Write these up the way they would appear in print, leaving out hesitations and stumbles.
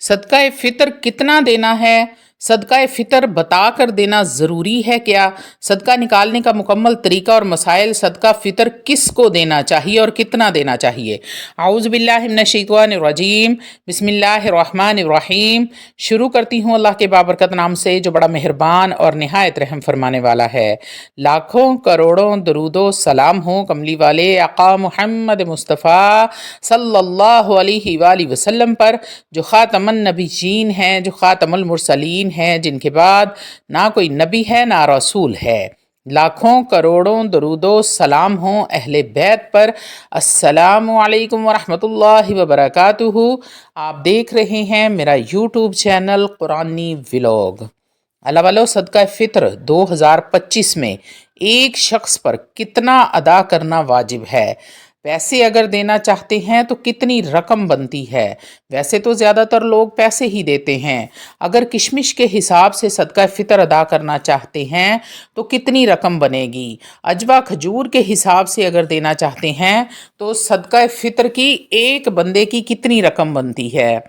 सदका फ़ितर कितना देना है? सदका फ़ितर बता कर देना ज़रूरी है क्या? सदका निकालने का मुकम्मल तरीका और मसाइल, सदका फ़ितर किसको देना चाहिए और कितना देना चाहिए? आऊज़ु बिल्लाहि मिनश्शैतानिर्रजीम, बिस्मिल्लाहिर्रहमानिर्रहीम। शुरू करती हूँ अल्लाह के बाबरकत नाम से जो बड़ा मेहरबान और निहायत रहम फरमाने वाला है। लाखों करोड़ों दरूदो सलाम हो कमली वाले आका मुहम्मद मुस्तफ़ा सल्लल्लाहु अलैहि वसल्लम पर, जो ख़ातमुन नबीयीन हैं, जो ख़ातमुल मुरसलीन हैं, जिनके बाद ना कोई नबी है ना रसूल है। लाखों करोड़ों दरूदो सलाम हो अहले बैत पर। अस्सलामु अलैकुम वरहमतुल्लाहि वबरकातुहू। आप देख रहे हैं मेरा यूट्यूब चैनल कुरानी व्लॉग। अल्लाह वालों, सदका फ़ित्र 2025 में एक शख्स पर कितना अदा करना वाजिब है? पैसे अगर देना चाहते हैं तो कितनी रकम बनती है? वैसे तो ज़्यादातर लोग पैसे ही देते हैं। अगर किशमिश के हिसाब से सदका फ़ितर अदा करना चाहते हैं तो कितनी रकम बनेगी? अजवा खजूर के हिसाब से अगर देना चाहते हैं तो सदका फ़ितर की एक बंदे की कितनी रकम बनती है?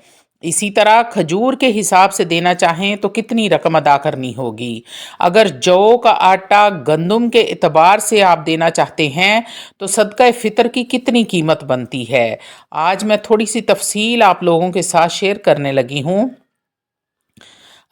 इसी तरह खजूर के हिसाब से देना चाहें तो कितनी रकम अदा करनी होगी? अगर जौ का आटा गंदम के एतबार से आप देना चाहते हैं तो सदका फ़ितर की कितनी कीमत बनती है? आज मैं थोड़ी सी तफसील आप लोगों के साथ शेयर करने लगी हूँ।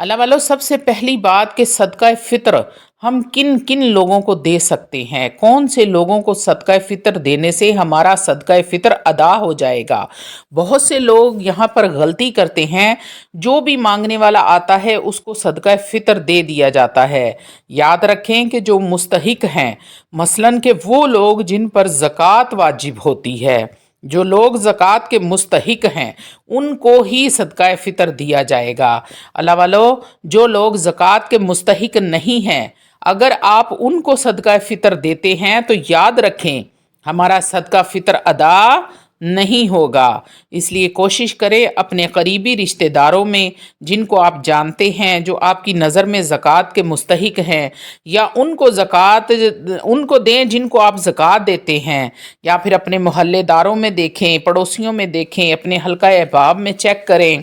अल्लाह वालों, सबसे पहली बात कि सदका फ़ित्र हम किन किन लोगों को दे सकते हैं, कौन से लोगों को सदका फ़ितर देने से हमारा सदका फ़ितर अदा हो जाएगा। बहुत से लोग यहाँ पर गलती करते हैं, जो भी मांगने वाला आता है उसको सदका फ़ितर दे दिया जाता है। याद रखें कि जो मुस्तहिक हैं, मसलन के वो लोग जिन पर ज़कात वाजिब होती है, जो लोग ज़कात के मुस्तहिक हैं उनको ही सदका फ़ितर दिया जाएगा। अल्लाह वालों, जो लोग ज़कात के मुस्तहिक नहीं हैं, अगर आप उनको सदका फ़ितर देते हैं तो याद रखें हमारा सदका फ़ितर अदा नहीं होगा। इसलिए कोशिश करें अपने करीबी रिश्तेदारों में जिनको आप जानते हैं, जो आपकी नज़र में ज़कात के मुस्तहिक हैं, या उनको ज़कात उनको दें जिनको आप ज़कात देते हैं, या फिर अपने मोहल्लेदारों में देखें, पड़ोसियों में देखें, अपने हल्का अहबाब में चेक करें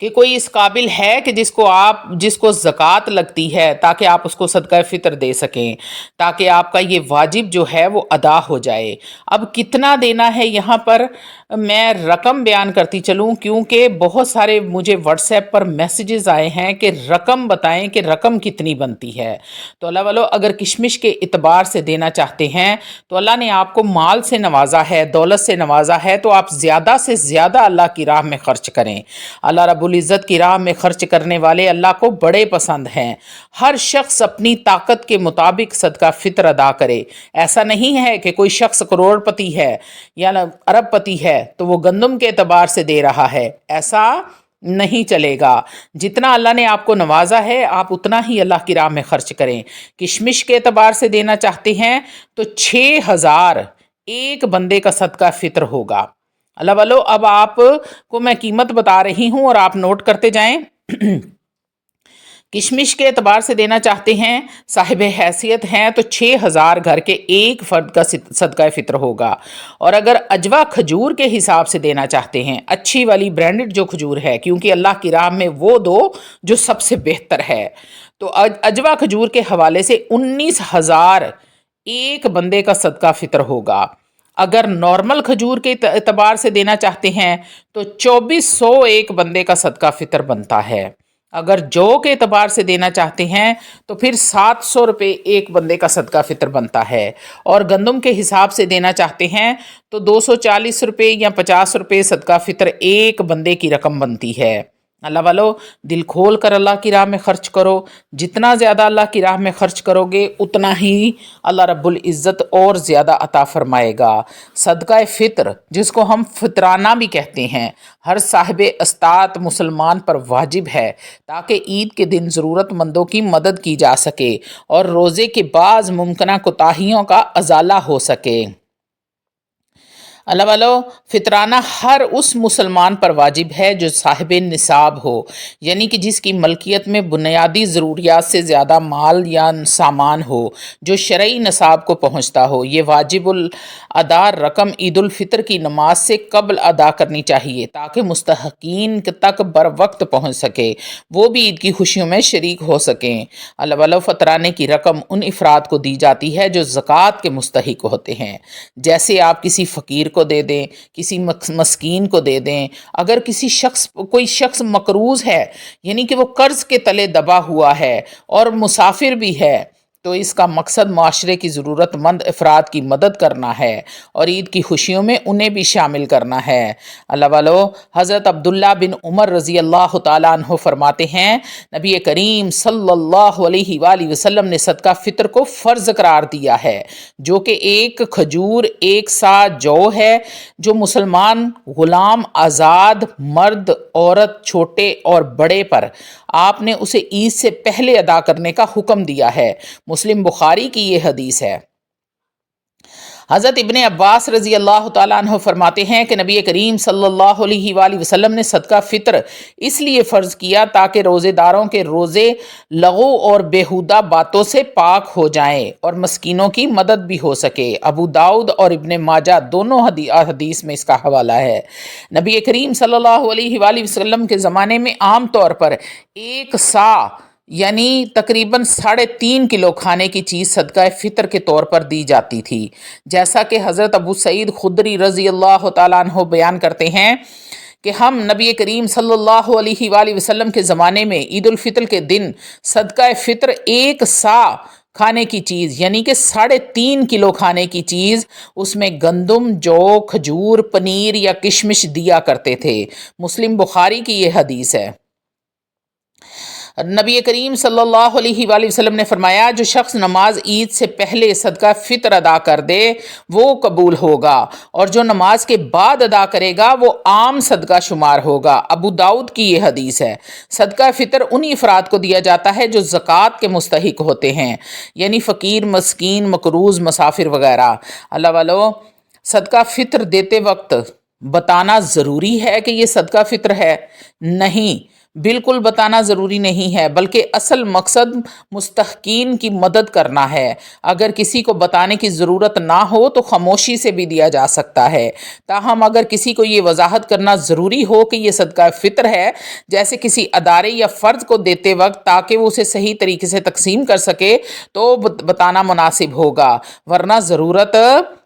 कि कोई इस काबिल है कि जिसको ज़कात लगती है, ताकि आप उसको सदका फ़ितर दे सकें, ताकि आपका ये वाजिब जो है वो अदा हो जाए। अब कितना देना है, यहाँ पर मैं रकम बयान करती चलूँ, क्योंकि बहुत सारे मुझे व्हाट्सएप पर मैसेजेस आए हैं कि रकम बताएं कि रकम कितनी बनती है। तो अल्लाह वालों, अगर किशमिश के इतबार से देना चाहते हैं तो अल्लाह ने आपको माल से नवाजा है, दौलत से नवाजा है, तो आप ज़्यादा से ज़्यादा अल्लाह की राह में ख़र्च करें। अल्लाह रब्बुल इज़्ज़त की राह में ख़र्च करने वाले अल्लाह को बड़े पसंद हैं। हर शख्स अपनी ताकत के मुताबिक सदका फ़ितर अदा करे। ऐसा नहीं है कि कोई शख्स करोड़पति है या अरबपति है तो वो गंदम के एतबार से दे रहा है, ऐसा नहीं चलेगा। जितना अल्लाह ने आपको नवाजा है आप उतना ही अल्लाह की राह में खर्च करें। किशमिश के एतबार से देना चाहते हैं तो 6,000 एक बंदे का सदका फ़ितर होगा। अल्लाह वालों, अब आपको मैं कीमत बता रही हूँ और आप नोट करते जाएं। किशमिश के एतबार से देना चाहते हैं, साहिब हैसियत हैं, तो 6,000 घर के एक फ़र्द का सदका फ़ितर होगा। और अगर अजवा खजूर के हिसाब से देना चाहते हैं, अच्छी वाली ब्रांडेड जो खजूर है, क्योंकि अल्लाह की राह में वो दो जो सबसे बेहतर है, तो अजवा खजूर के हवाले से 19,000 एक बंदे का सदका फ़ितर होगा। अगर नॉर्मल खजूर के एतबार से देना चाहते हैं तो 2,400 एक बंदे का सदका फ़ितर बनता है। अगर जौ के एतबार से देना चाहते हैं तो फिर 700 रुपये एक बंदे का सदका फ़ितर बनता है। और गंदम के हिसाब से देना चाहते हैं तो 240 रुपये या 50 रुपये सदका फ़ितर एक बंदे की रकम बनती है। अल्लाह वालों, दिल खोल कर अल्लाह की राह में ख़र्च करो। जितना ज़्यादा अल्लाह की राह में ख़र्च करोगे उतना ही अल्लाह रब्बुल इज़्ज़त और ज़्यादा अता फ़रमाएगा। सदका फ़ित्र, जिसको हम फ़ितराना भी कहते हैं, हर साहिब अस्तात मुसलमान पर वाजिब है, ताकि ईद के दिन ज़रूरतमंदों की मदद की जा सके और रोज़े के बाज़ मुमकिन कोताहियों का अज़ाला हो सके। اللہ والو، فطرانہ ہر اس مسلمان پر واجب ہے جو صاحب نصاب ہو، یعنی کہ جس کی ملکیت میں بنیادی ضروریات سے زیادہ مال یا سامان ہو، جو شرعی نصاب کو پہنچتا ہو۔ یہ واجب الادا رقم عید الفطر کی نماز سے قبل ادا کرنی چاہیے تاکہ مستحقین تک بر وقت پہنچ سکے، وہ بھی عید کی خوشیوں میں شریک ہو سکیں۔ اللہ والو، فطرانے کی رقم ان افراد کو دی جاتی ہے جو زکوٰۃ کے مستحق ہوتے ہیں، جیسے آپ کسی فقیر کو دے دیں، کسی مسکین کو دے دیں۔ اگر کوئی شخص مقروض ہے، یعنی کہ وہ قرض کے تلے دبا ہوا ہے اور مسافر بھی ہے، تو اس کا مقصد معاشرے کی ضرورت مند افراد کی مدد کرنا ہے اور عید کی خوشیوں میں انہیں بھی شامل کرنا ہے۔ اللہ والو، حضرت عبداللہ بن عمر رضی اللہ تعالیٰ عنہ فرماتے ہیں، نبی کریم صلی اللہ علیہ وآلہ وسلم نے صدقہ فطر کو فرض قرار دیا ہے، جو کہ ایک کھجور 1 سا جو ہے، جو مسلمان غلام، آزاد، مرد، عورت، چھوٹے اور بڑے پر آپ نے اسے عید سے پہلے ادا کرنے کا حکم دیا ہے۔ مسلم بخاری کی یہ حدیث ہے۔ حضرت ابن عباس رضی اللہ تعالیٰ عنہ فرماتے ہیں کہ نبی کریم صلی اللہ علیہ وآلہ وسلم نے صدقہ فطر اس لیے فرض کیا تاکہ روزے داروں کے روزے لغو اور بیہودہ باتوں سے پاک ہو جائیں اور مسکینوں کی مدد بھی ہو سکے۔ ابو داؤد اور ابن ماجہ دونوں حدیث میں اس کا حوالہ ہے۔ نبی کریم صلی اللہ علیہ وآلہ وسلم کے زمانے میں عام طور پر 1 سا یعنی تقریباً 3.5 کلو کھانے کی چیز صدقہ فطر کے طور پر دی جاتی تھی، جیسا کہ حضرت ابو سعید خدری رضی اللہ تعالیٰ عنہ بیان کرتے ہیں کہ ہم نبی کریم صلی اللہ علیہ وآلہ وسلم کے زمانے میں عید الفطر کے دن صدقہ فطر 1 سا کھانے کی چیز یعنی کہ 3.5 کلو کھانے کی چیز، اس میں گندم، جو، کھجور، پنیر یا کشمش دیا کرتے تھے۔ مسلم بخاری کی یہ حدیث ہے۔ نبی کریم صلی اللہ علیہ وآلہ وسلم نے فرمایا، جو شخص نماز عید سے پہلے صدقہ فطر ادا کر دے وہ قبول ہوگا، اور جو نماز کے بعد ادا کرے گا وہ عام صدقہ شمار ہوگا۔ ابو داؤد کی یہ حدیث ہے۔ صدقہ فطر انہی افراد کو دیا جاتا ہے جو زکوٰۃ کے مستحق ہوتے ہیں، یعنی فقیر، مسکین، مقروض، مسافر وغیرہ۔ اللہ والو، صدقہ فطر دیتے وقت بتانا ضروری ہے کہ یہ صدقہ فطر ہے؟ نہیں، بالکل بتانا ضروری نہیں ہے، بلکہ اصل مقصد مستحقین کی مدد کرنا ہے۔ اگر کسی کو بتانے کی ضرورت نہ ہو تو خاموشی سے بھی دیا جا سکتا ہے، تاہم اگر کسی کو یہ وضاحت کرنا ضروری ہو کہ یہ صدقہ فطر ہے، جیسے کسی ادارے یا فرد کو دیتے وقت، تاکہ وہ اسے صحیح طریقے سے تقسیم کر سکے، تو بتانا مناسب ہوگا، ورنہ ضرورت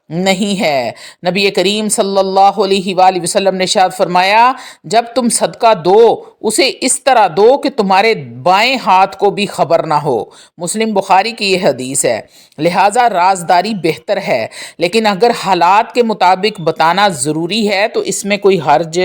نہیں ہے۔ نبی کریم صلی اللہ علیہ وآلہ وسلم نے ارشاد فرمایا، جب تم صدقہ دو اسے اس طرح دو کہ تمہارے بائیں ہاتھ کو بھی خبر نہ ہو۔ مسلم بخاری کی یہ حدیث ہے۔ لہٰذا رازداری بہتر ہے، لیکن اگر حالات کے مطابق بتانا ضروری ہے تو اس میں کوئی حرج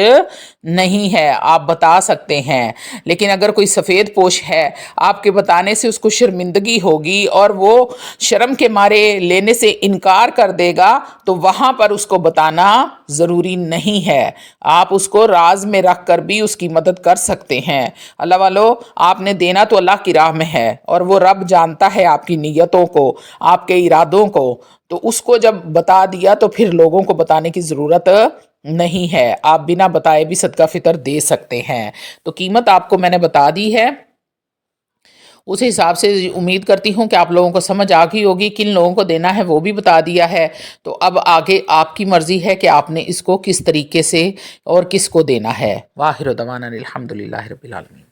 نہیں ہے، آپ بتا سکتے ہیں۔ لیکن اگر کوئی سفید پوش ہے، آپ کے بتانے سے اس کو شرمندگی ہوگی اور وہ شرم کے مارے لینے سے انکار کر دے گا، تو وہاں پر اس کو بتانا ضروری نہیں ہے، آپ اس کو راز میں رکھ کر بھی اس کی مدد کر سکتے ہیں۔ اللہ والو، آپ نے دینا تو اللہ کی راہ میں ہے، اور وہ رب جانتا ہے آپ کی نیتوں کو، آپ کے ارادوں کو، تو اس کو جب بتا دیا تو پھر لوگوں کو بتانے کی ضرورت نہیں ہے، آپ بنا بتائے بھی صدقہ فطر دے سکتے ہیں۔ تو قیمت آپ کو میں نے بتا دی ہے، اس حساب سے امید کرتی ہوں کہ آپ لوگوں کو سمجھ آ گئی ہوگی، کن لوگوں کو دینا ہے وہ بھی بتا دیا ہے۔ تو اب آگے آپ کی مرضی ہے کہ آپ نے اس کو کس طریقے سے اور کس کو دینا ہے۔ واخر دعوانا الحمدللہ رب العالمین۔